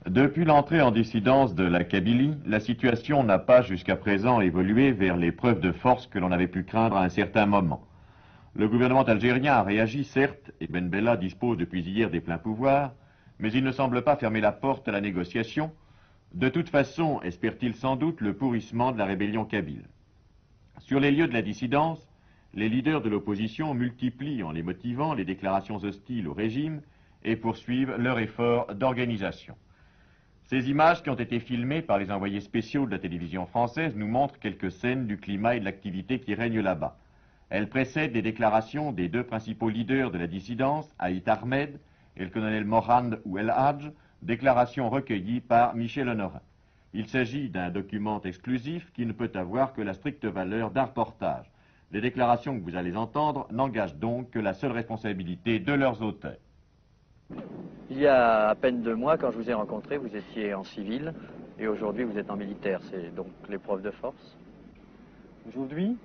Depuis l'entrée en dissidence de la Kabylie, la situation n'a pas jusqu'à présent évolué vers les preuves de force que l'on avait pu craindre à un certain moment. Le gouvernement algérien a réagi, certes, et Ben Bella dispose depuis hier des pleins pouvoirs, mais il ne semble pas fermer la porte à la négociation. De toute façon, espère-t-il sans doute le pourrissement de la rébellion kabyle. Sur les lieux de la dissidence, les leaders de l'opposition multiplient, en les motivant, les déclarations hostiles au régime et poursuivent leur effort d'organisation. Ces images qui ont été filmées par les envoyés spéciaux de la télévision française nous montrent quelques scènes du climat et de l'activité qui règne là-bas. Elles précèdent les déclarations des deux principaux leaders de la dissidence, Haït Ahmed et le colonel Morand ou El Hadj, déclarations recueillies par Michel Honorin. Il s'agit d'un document exclusif qui ne peut avoir que la stricte valeur d'un reportage. Les déclarations que vous allez entendre n'engagent donc que la seule responsabilité de leurs auteurs. Il y a à peine 2 mois, quand je vous ai rencontré, vous étiez en civil et aujourd'hui vous êtes en militaire. C'est donc l'épreuve de force. Aujourd'hui,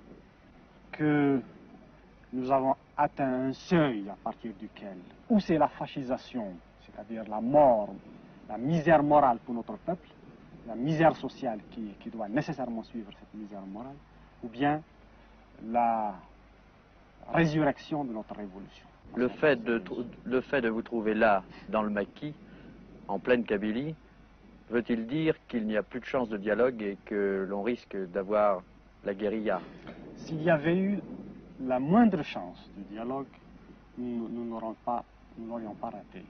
que nous avons atteint un seuil à partir duquel, où c'est la fascisation, c'est-à-dire la mort, la misère morale pour notre peuple, la misère sociale qui doit nécessairement suivre cette misère morale, ou bien la résurrection de notre révolution. Le fait de vous trouver là, dans le maquis, en pleine Kabylie, veut-il dire qu'il n'y a plus de chance de dialogue et que l'on risque d'avoir la guérilla? S'il y avait eu la moindre chance de dialogue, nous n'aurions pas raté.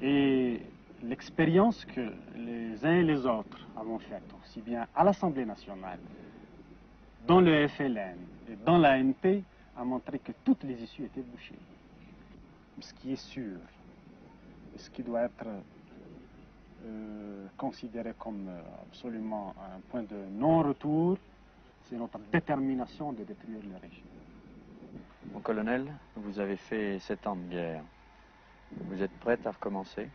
Et l'expérience que les uns et les autres avons faite, aussi bien à l'Assemblée nationale, dans le FLN et dans l'ANP, a montré que toutes les issues étaient bouchées. Ce qui est sûr, ce qui doit être considéré comme absolument un point de non-retour, c'est notre détermination de détruire le régime. Mon colonel, vous avez fait 7 ans de guerre. Vous êtes prête à recommencer?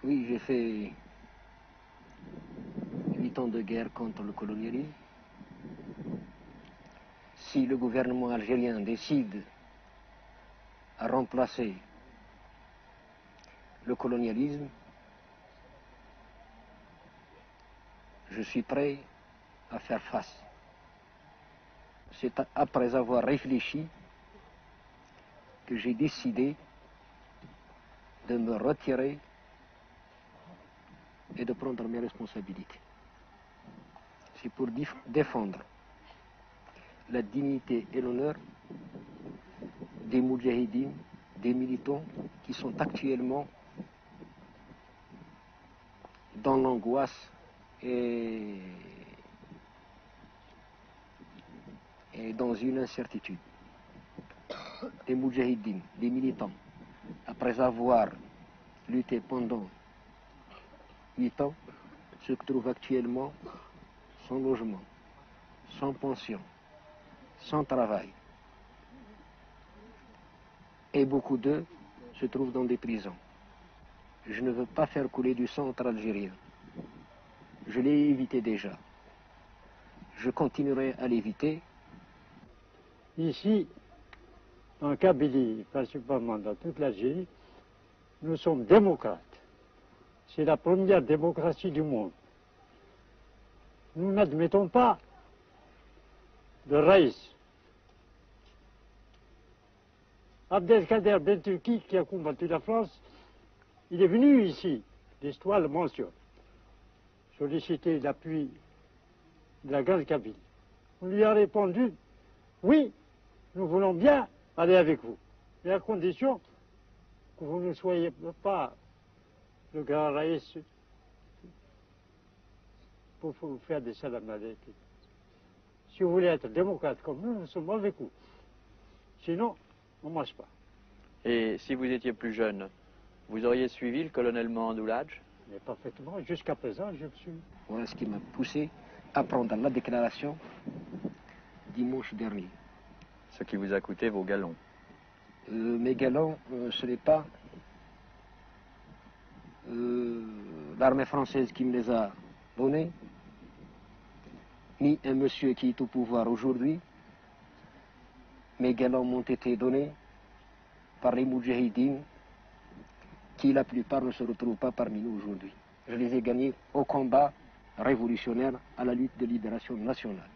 Oui, j'ai fait 8 ans de guerre contre le colonialisme. Si le gouvernement algérien décide à remplacer le colonialisme, je suis prêt à faire face. C'est après avoir réfléchi que j'ai décidé de me retirer et de prendre mes responsabilités. C'est pour défendre la dignité et l'honneur des moudjahidines, des militants qui sont actuellement dans l'angoisse et dans une incertitude. Des moudjahidines, des militants, après avoir lutté pendant 8 ans, se trouvent actuellement sans logement, sans pension, sans travail. Et beaucoup d'eux se trouvent dans des prisons. Je ne veux pas faire couler du sang entre Algériens. Je l'ai évité déjà. Je continuerai à l'éviter. Ici, en Kabylie, principalement dans toute l'Algérie, nous sommes démocrates. C'est la première démocratie du monde. Nous n'admettons pas de raïs. Abdelkader Ben Turki, qui a combattu la France, il est venu ici, l'histoire le mentionne, solliciter l'appui de la Grande Kabylie. On lui a répondu, oui, nous voulons bien aller avec vous, mais à condition que vous ne soyez pas le grand raïs pour vous faire des salam alaykoum. Si vous voulez être démocrate comme nous sommes avec vous. Sinon, on ne marche pas. Et si vous étiez plus jeune, vous auriez suivi le colonel Mandouladj? Mais parfaitement, jusqu'à présent, je me suis... Voilà ce qui m'a poussé à prendre la déclaration dimanche dernier. Ce qui vous a coûté vos galons. Mes galons, ce n'est pas l'armée française qui me les a donnés, ni un monsieur qui est au pouvoir aujourd'hui. Mes galons m'ont été donnés par les moudjahidines qui la plupart ne se retrouvent pas parmi nous aujourd'hui. Je les ai gagnés au combat révolutionnaire, à la lutte de libération nationale.